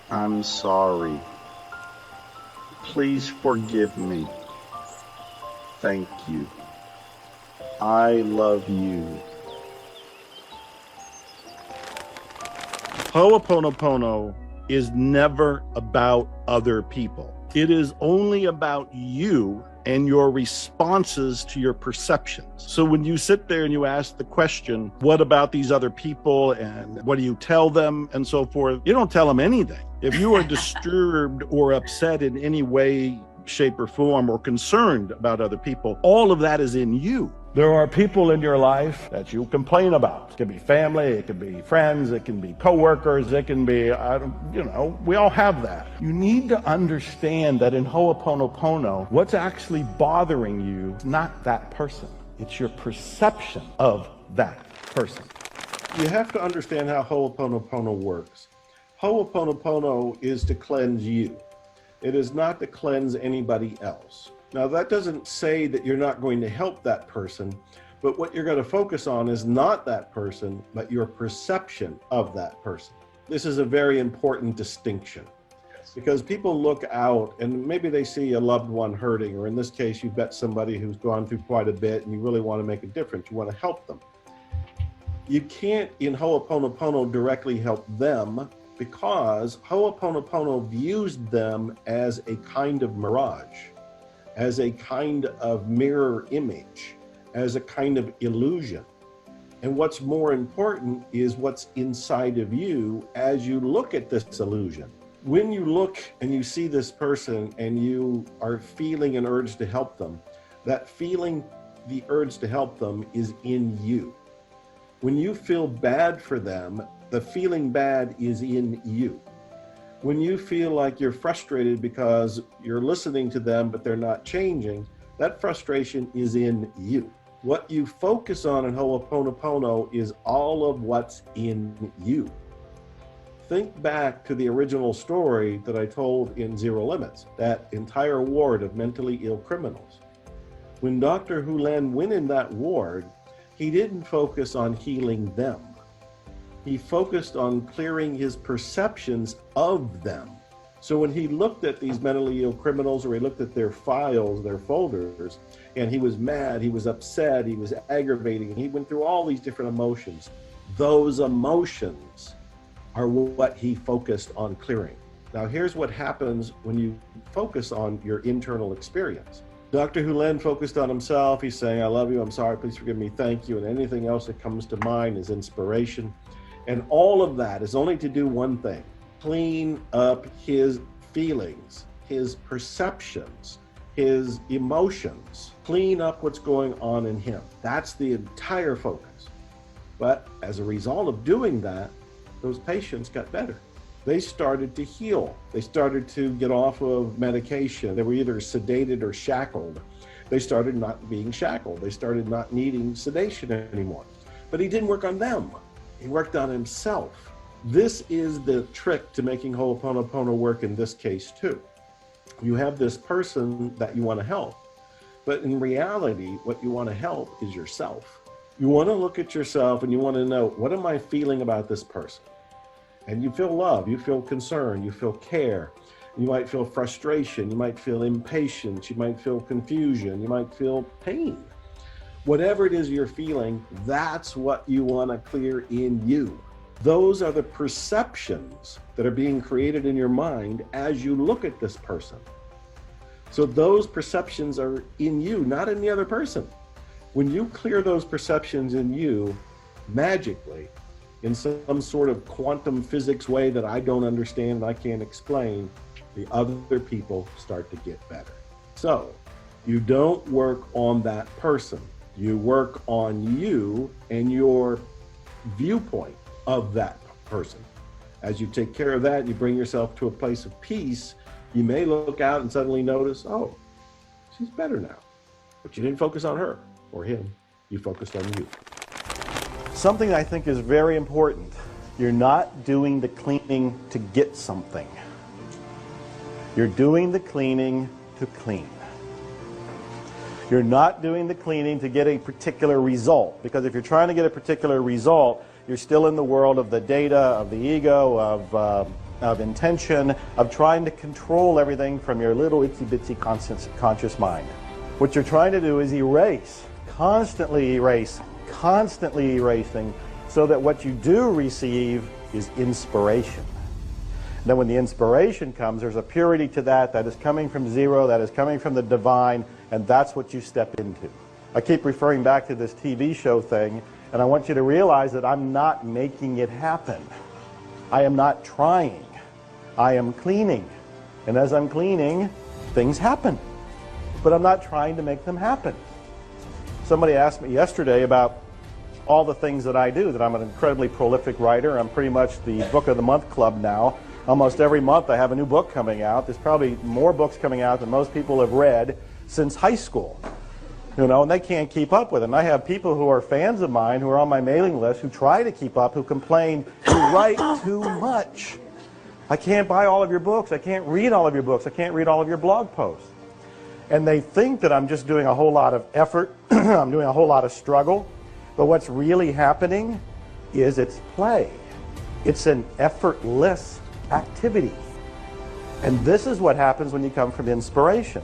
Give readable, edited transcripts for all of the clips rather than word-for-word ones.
I'm sorry. Please forgive me. Thank you. I love you. Hooponopono is never about other people. It is only about you and your responses to your perceptions. So when you sit there and you ask the question, what about these other people and what do you tell them and so forth, you don't tell them anything. If you are disturbed or upset in any way, shape, or form, or concerned about other people, all of that is in you. There are people in your life that you complain about. It could be family, it could be friends, it can be coworkers, it can be, we all have that. You need to understand that in Hooponopono, what's actually bothering you is not that person. It's your perception of that person. You have to understand how Hooponopono works. Hooponopono is to cleanse you. It is not to cleanse anybody else. Now, that doesn't say that you're not going to help that person, but what you're going to focus on is not that person, but your perception of that person. This is a very important distinction because people look out and maybe they see a loved one hurting, or in this case, you've got somebody who's gone through quite a bit and you really want to make a difference. You want to help them. You can't, in Hooponopono, directly help them because Hooponopono views them as a kind of mirage, as a kind of mirror image, as a kind of illusion. And what's more important is what's inside of you as you look at this illusion. When you look and you see this person and you are feeling an urge to help them, that feeling, the urge to help them, is in you. When you feel bad for them, the feeling bad is in you. When you feel like you're frustrated because you're listening to them but they're not changing, that frustration is in you. What you focus on in Hooponopono is all of what's in you. Think back to the original story that I told in Zero Limits, that entire ward of mentally ill criminals. When Dr. Hulen went in that ward, he didn't focus on healing them. He focused on clearing his perceptions of them. So when he looked at these mentally ill criminals, or he looked at their files, their folders, and he was mad, he was upset, he was aggravating, and he went through all these different emotions. Those emotions are what he focused on clearing. Now here's what happens when you focus on your internal experience. Dr. Hulen focused on himself. He's saying, I love you, I'm sorry, please forgive me, thank you, and anything else that comes to mind is inspiration. And all of that is only to do one thing: clean up his feelings, his perceptions, his emotions, clean up what's going on in him. That's the entire focus. But as a result of doing that, those patients got better. They started to heal. They started to get off of medication. They were either sedated or shackled. They started not being shackled. They started not needing sedation anymore. But he didn't work on them. He worked on himself. This is the trick to making Hooponopono work in this case too. You have this person that you want to help, but in reality, what you want to help is yourself. You want to look at yourself and you want to know, what am I feeling about this person? And you feel love, you feel concern, you feel care. You might feel frustration, you might feel impatience, you might feel confusion, you might feel pain. Whatever it is you're feeling, that's what you want to clear in you. Those are the perceptions that are being created in your mind as you look at this person. So those perceptions are in you, not in the other person. When you clear those perceptions in you, magically, in some sort of quantum physics way that I don't understand and I can't explain, the other people start to get better. So you don't work on that person. You work on you and your viewpoint of that person. As you take care of that, you bring yourself to a place of peace. You may look out and suddenly notice, oh, she's better now. But you didn't focus on her or him. You focused on you. Something I think is very important. You're not doing the cleaning to get something. You're doing the cleaning to clean. You're not doing the cleaning to get a particular result, because if you're trying to get a particular result, you're still in the world of the data, of the ego, of of intention, of trying to control everything from your little itsy-bitsy conscious mind. What you're trying to do is erase, constantly erasing, so that what you do receive is inspiration. Then when the inspiration comes, there's a purity to that is coming from zero, that is coming from the divine, and that's what you step into. I keep referring back to this TV show thing, and I want you to realize that I'm not making it happen. I am not trying. I am cleaning. And as I'm cleaning, things happen. But I'm not trying to make them happen. Somebody asked me yesterday about all the things that I do, that I'm an incredibly prolific writer. I'm pretty much the Book of the Month club now. Almost every month I have a new book coming out. There's probably more books coming out than most people have read since high school. You know, and they can't keep up with them. I have people who are fans of mine who are on my mailing list who try to keep up, who complain, you write too much. I can't buy all of your books. I can't read all of your books. I can't read all of your blog posts. And they think that I'm just doing a whole lot of effort. I'm doing a whole lot of struggle. But what's really happening is it's play. It's an effortless activity. And this is what happens when you come from inspiration.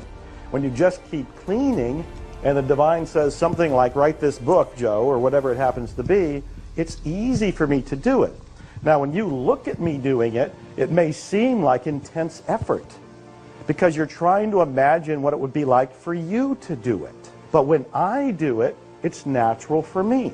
When you just keep cleaning and the divine says something like, write this book, Joe, or whatever it happens to be, it's easy for me to do it. Now, when you look at me doing it, it may seem like intense effort because you're trying to imagine what it would be like for you to do it. But when I do it, it's natural for me.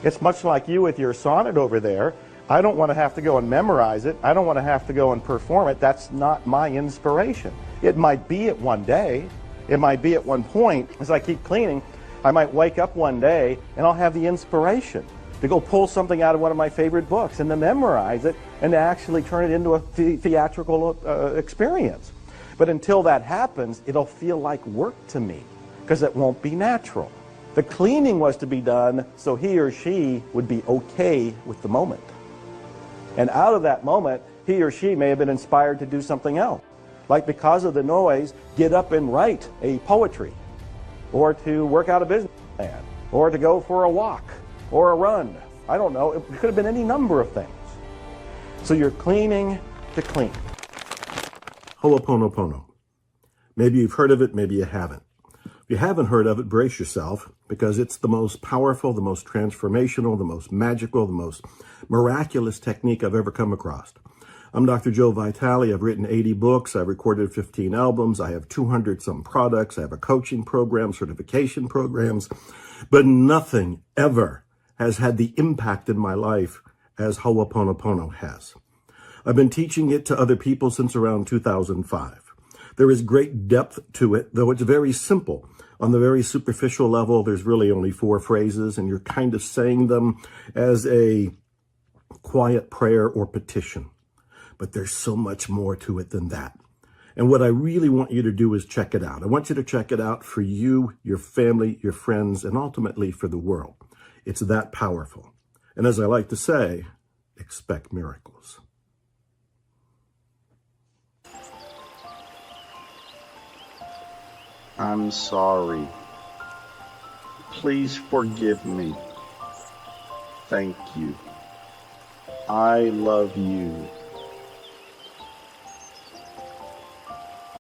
It's much like you with your sonnet over there. I don't want to have to go and memorize it. I don't want to have to go and perform it. That's not my inspiration. It might be at one day. It might be at one point. As I keep cleaning, I might wake up one day and I'll have the inspiration to go pull something out of one of my favorite books and to memorize it and to actually turn it into a theatrical experience. But until that happens, it'll feel like work to me because it won't be natural. The cleaning was to be done so he or she would be okay with the moment. And out of that moment, he or she may have been inspired to do something else. Like because of the noise, get up and write a poetry, or to work out a business plan, or to go for a walk, or a run. I don't know. It could have been any number of things. So you're cleaning to clean. Hooponopono. Maybe you've heard of it, maybe you haven't. If you haven't heard of it, brace yourself, because it's the most powerful, the most transformational, the most magical, the most miraculous technique I've ever come across. I'm Dr. Joe Vitale. I've written 80 books. I've recorded 15 albums. I have 200 some products. I have a coaching program, certification programs, but nothing ever has had the impact in my life as Hooponopono has. I've been teaching it to other people since around 2005. There is great depth to it, though it's very simple. On the very superficial level, there's really only 4 phrases, and you're kind of saying them as a quiet prayer or petition. But there's so much more to it than that. And what I really want you to do is check it out. I want you to check it out for you, your family, your friends, and ultimately for the world. It's that powerful. And as I like to say, expect miracles. I'm sorry. Please forgive me. Thank you. I love you.